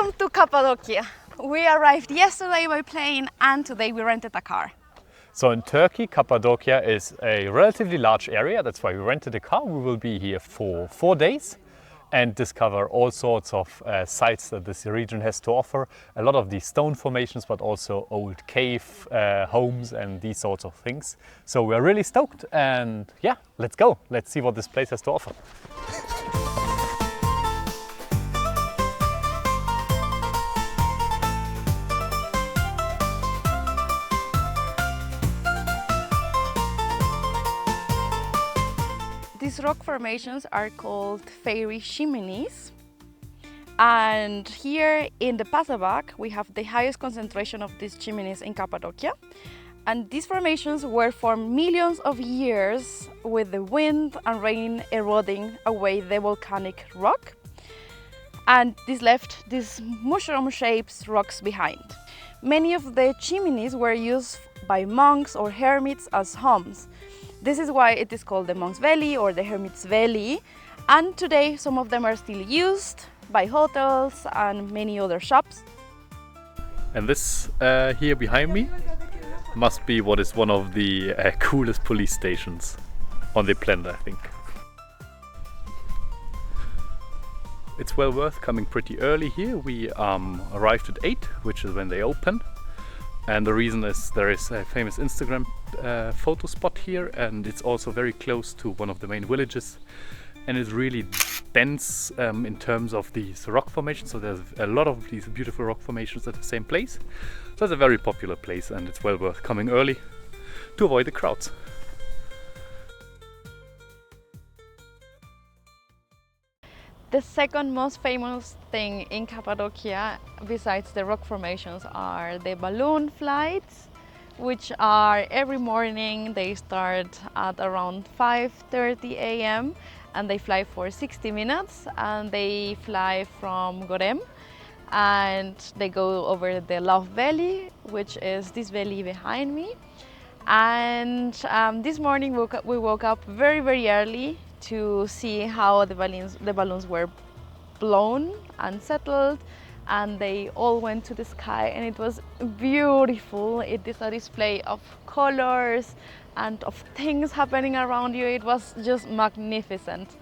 Welcome to Cappadocia. We arrived yesterday by plane and today we rented a car. So in Turkey, Cappadocia is a relatively large area. That's why we rented a car. We will be here for 4 days and discover all sorts of sites that this region has to offer. A lot of these stone formations, but also old cave homes and these sorts of things. So we're really stoked and yeah, let's go. Let's see what this place has to offer. These rock formations are called fairy chimneys, and here in the Pasabac we have the highest concentration of these chimneys in Cappadocia. And these formations were formed millions of years with the wind and rain eroding away the volcanic rock, and this left these mushroom-shaped rocks behind. Many of the chimneys were used by monks or hermits as homes. This is why it is called the Monk's Valley or the Hermit's Valley, and today some of them are still used by hotels and many other shops. And this here behind me must be what is one of the coolest police stations on the planet, I think. It's well worth coming pretty early here. We arrived at 8, which is when they open. And the reason is there is a famous Instagram photo spot here, and it's also very close to one of the main villages, and it's really dense in terms of these rock formations. So there's a lot of these beautiful rock formations at the same place. So it's a very popular place and it's well worth coming early to avoid the crowds. The second most famous thing in Cappadocia, besides the rock formations, are the balloon flights, which are every morning. They start at around 5:30 a.m. and they fly for 60 minutes, and they fly from Gorem and they go over the Love Valley, which is this valley behind me. And this morning we woke up very, very early to see how the balloons were blown and settled, and they all went to the sky, and it was beautiful. It is a display of colors and of things happening around you. It was just magnificent.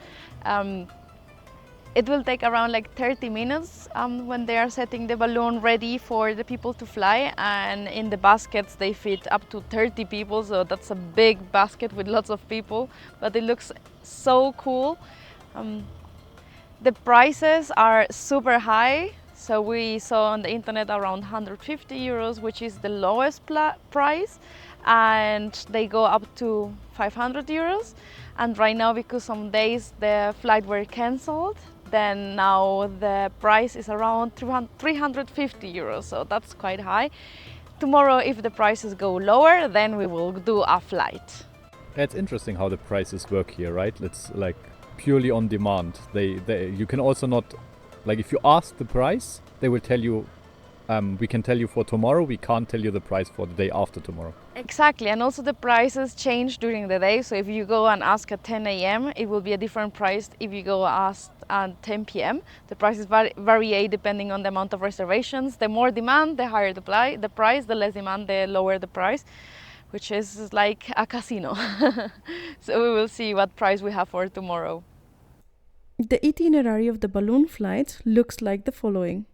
It will take around like 30 minutes when they are setting the balloon ready for the people to fly, and in the baskets they fit up to 30 people, so that's a big basket with lots of people, but it looks so cool. The prices are super high, so we saw on the internet around 150 euros, which is the lowest price, and they go up to 500 euros. And right now, because some days the flight were cancelled, then now the price is around 350 euros, so that's quite high. Tomorrow, if the prices go lower, then we will do a flight. It's interesting how the prices work here, right? It's like purely on demand. You can also not, like if you ask the price, they will tell you, we can tell you for tomorrow, we can't tell you the price for the day after tomorrow. Exactly, and also the prices change during the day. So if you go and ask at 10 a.m, it will be a different price if you go ask at 10 p.m. The prices vary depending on the amount of reservations. The more demand, the higher the price, the less demand, the lower the price, which is like a casino. So we will see what price we have for tomorrow. The itinerary of the balloon flight looks like the following.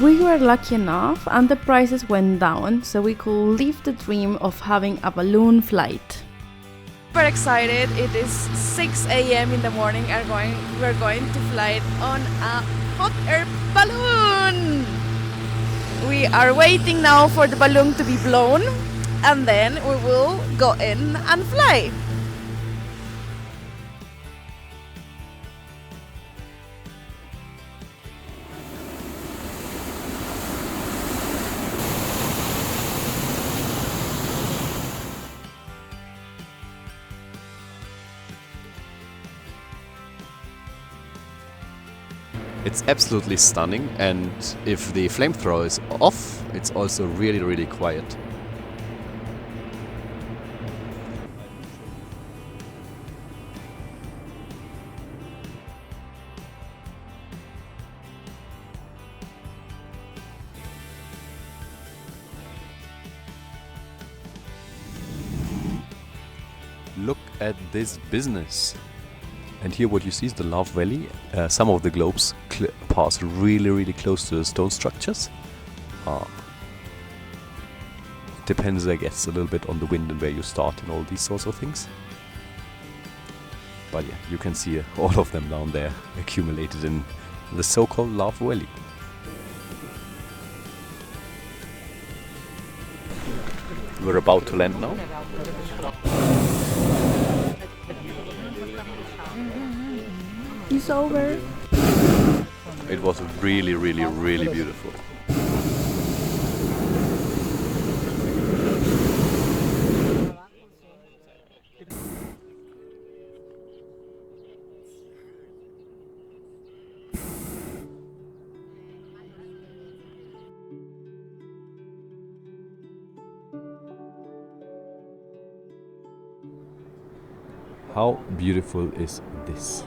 We were lucky enough and the prices went down, so we could live the dream of having a balloon flight. Super excited. It is 6 a.m. in the morning. We're going to fly on a hot air balloon. We are waiting now for the balloon to be blown, and then we will go in and fly. It's absolutely stunning, and if the flamethrower is off, it's also really, really quiet. Look at this business. And here what you see is the Love Valley. Some of the globes pass really, really close to the stone structures. Depends, I guess, a little bit on the wind and where you start and all these sorts of things. But yeah, you can see all of them down there accumulated in the so-called Love Valley. We're about to land now. It's over. It was really, really, really beautiful. How beautiful is this?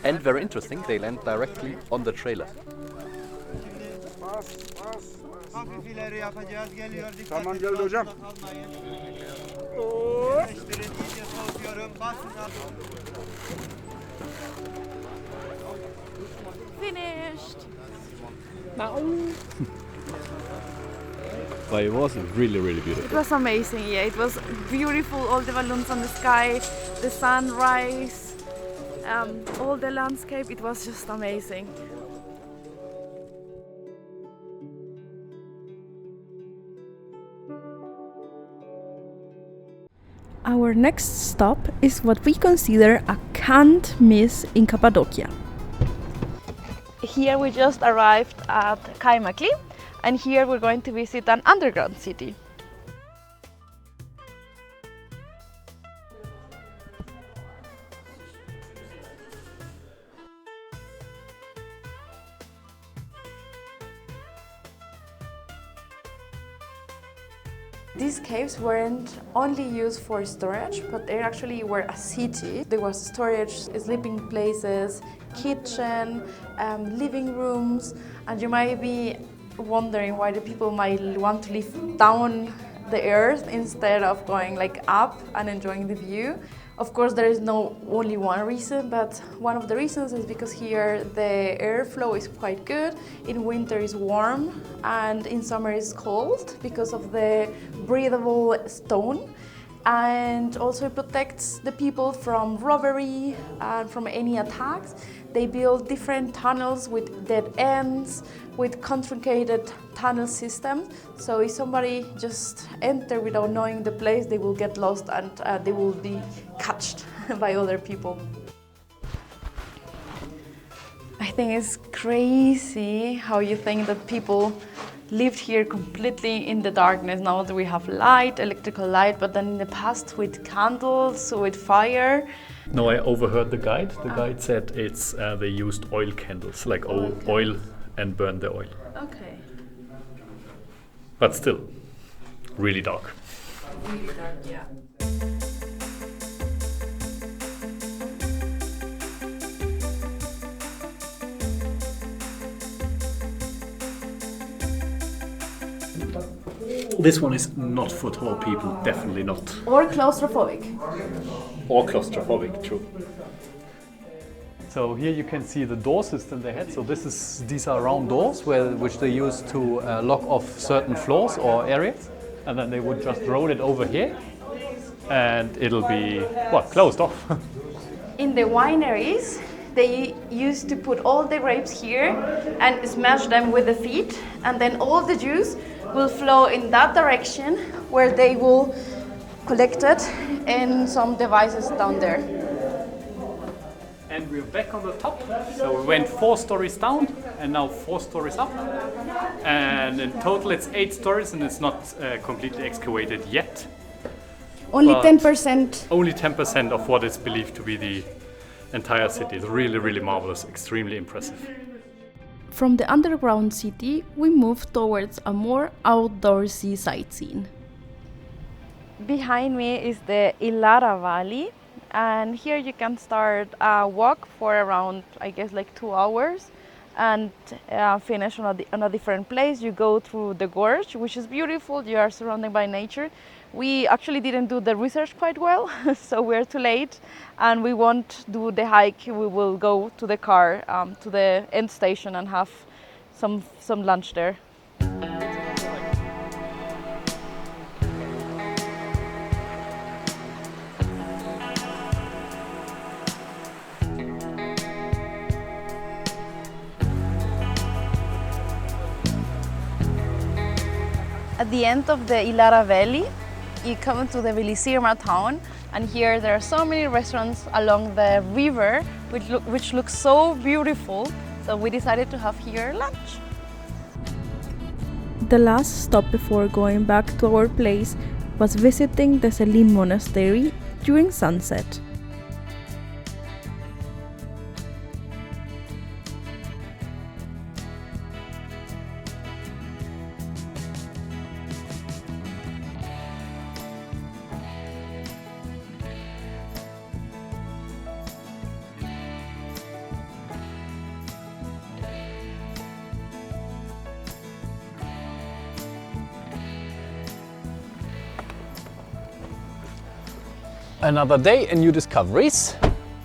And very interesting, they land directly on the trailer. Hafif ileri yapacağız. Geliyor. Dikkat Tamam, edin, geldi hocam. almayın. Birleştirin. İyice soğutuyorum. Basın abi. Finished. But it was really, really beautiful. It was amazing, yeah. It was beautiful, all the balloons on the sky, the sunrise, all the landscape. It was just amazing. Our next stop is what we consider a can't miss in Cappadocia. Here we just arrived at Kaimakli, and here we're going to visit an underground city. These caves weren't only used for storage, but they actually were a city. There was storage, sleeping places, kitchen, living rooms, and you might be wondering why the people might want to live down the earth instead of going like up and enjoying the view. Of course, there is no only one reason, but one of the reasons is because here the airflow is quite good. In winter it's warm, and in summer it's cold because of the breathable stone. And also it protects the people from robbery and from any attacks. They build different tunnels with dead ends, with truncated tunnel systems. So if somebody just enter without knowing the place, they will get lost and they will be catched by other people. I think it's crazy how you think that people lived here completely in the darkness. Now that we have light, electrical light, but then in the past with candles, with fire. No, I overheard the guide. The guide said it's they used oil candles, like oil and burned the oil. Okay. But still, really dark. Really dark, yeah. This one is not for tall people, definitely not. Or claustrophobic. Or claustrophobic, true. So here you can see the door system they had. So these are round doors which they use to lock off certain floors or areas, and then they would just roll it over here, and it'll be closed off. In the wineries, they used to put all the grapes here and smash them with the feet, and then all the juice will flow in that direction where they will collect it in some devices down there. And we're back on the top. So we went 4 stories down and now 4 stories up. And in total it's 8 stories and it's not completely excavated yet. Only But 10%. Only 10% of what is believed to be the entire city. It's really, really marvelous, extremely impressive. From the underground city, we move towards a more outdoorsy sightseeing. Behind me is the Ilara Valley, and here you can start a walk for around, I guess, like 2 hours, and finish on a different place. You go through the gorge, which is beautiful. You are surrounded by nature. We actually didn't do the research quite well, so we're too late, and we won't do the hike. We will go to the car, to the end station, and have some lunch there. At the end of the Ilara Valley, you come to the Vilisirma town, and here there are so many restaurants along the river which looks so beautiful, so we decided to have here lunch. The last stop before going back to our place was visiting the Selim Monastery during sunset. Another day and new discoveries.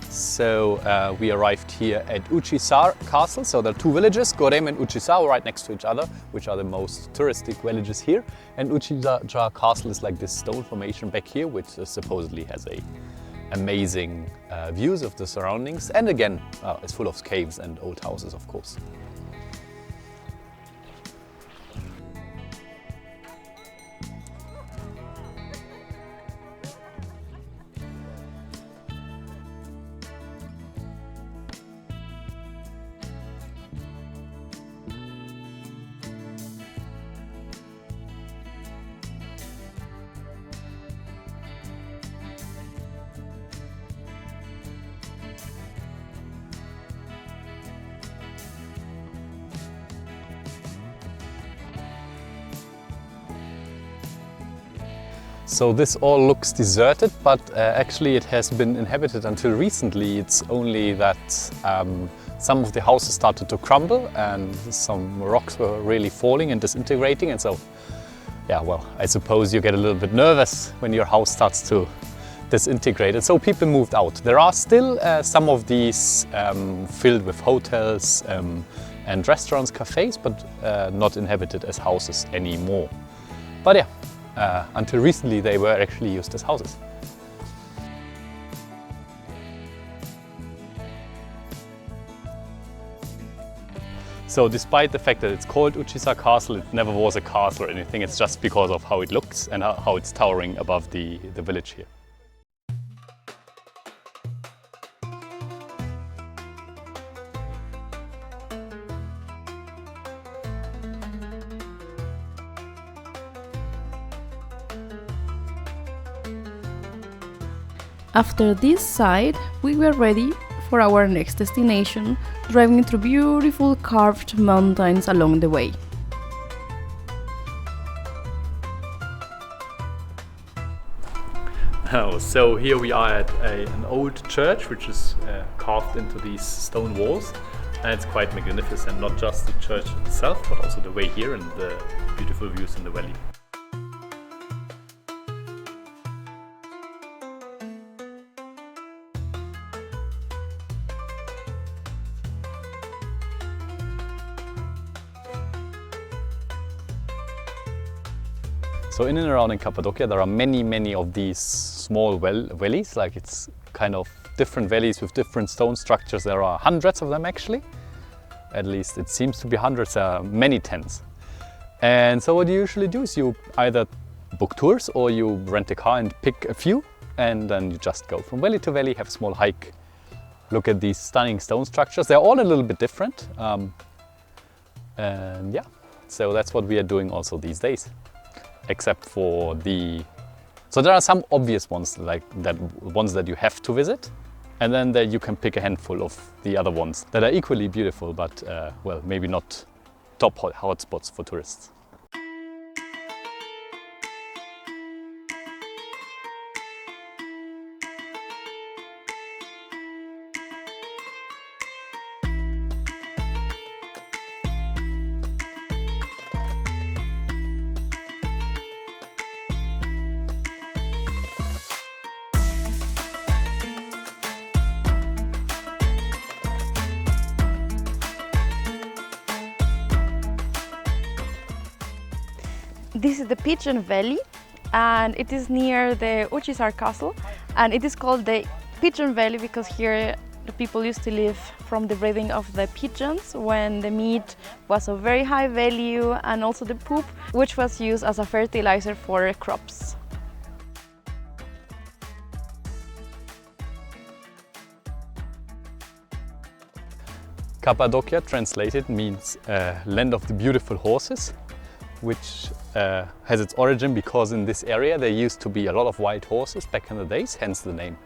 So we arrived here at Uçhisar Castle. So there are 2 villages, Gorem and Uçhisar, right next to each other, which are the most touristic villages here. And Uçhisar Castle is like this stone formation back here, which supposedly has amazing views of the surroundings. And again, it's full of caves and old houses, of course. So this all looks deserted, but actually it has been inhabited until recently. It's only that some of the houses started to crumble and some rocks were really falling and disintegrating, and so yeah, well, I suppose you get a little bit nervous when your house starts to disintegrate, and so people moved out. There are still some of these filled with hotels and restaurants, cafes, but not inhabited as houses anymore. But yeah, until recently they were actually used as houses. So despite the fact that it's called Uçhisar Castle, it never was a castle or anything. It's just because of how it looks and how it's towering above the village here. After this site, we were ready for our next destination, driving through beautiful carved mountains along the way. Oh, so here we are at an old church which is carved into these stone walls, and it's quite magnificent, not just the church itself but also the way here and the beautiful views in the valley. So in and around in Cappadocia there are many of these small valleys, like it's kind of different valleys with different stone structures. There are hundreds of them actually. At least it seems to be hundreds, many tens. And so what you usually do is you either book tours or you rent a car and pick a few, and then you just go from valley to valley, have a small hike, look at these stunning stone structures. They're all a little bit different. And yeah, so that's what we are doing also these days. Except for so there are some obvious ones, like ones that you have to visit, and then you can pick a handful of the other ones that are equally beautiful, but well, maybe not top hotspots for tourists. This is the Pigeon Valley, and it is near the Uchisaar Castle, and it is called the Pigeon Valley because here the people used to live from the breeding of the pigeons when the meat was of very high value, and also the poop, which was used as a fertilizer for crops. Cappadocia translated means land of the beautiful horses, which has its origin because in this area there used to be a lot of wild horses back in the days, hence the name.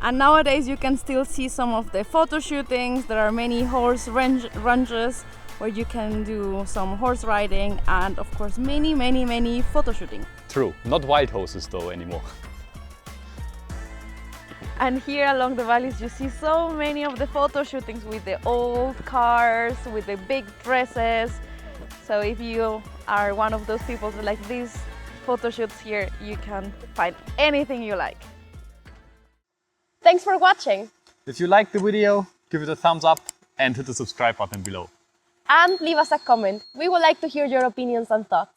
And nowadays you can still see some of the photo shootings. There are many horse ranches where you can do some horse riding, and of course many photo shooting. True, not wild horses though anymore. And here along the valleys you see so many of the photo shootings with the old cars, with the big dresses. So if you are one of those people that like these photo shoots here, you can find anything you like. Thanks for watching, If you liked the video, give it a thumbs up and hit the subscribe button below. and leave us a comment. We would like to hear your opinions and thoughts.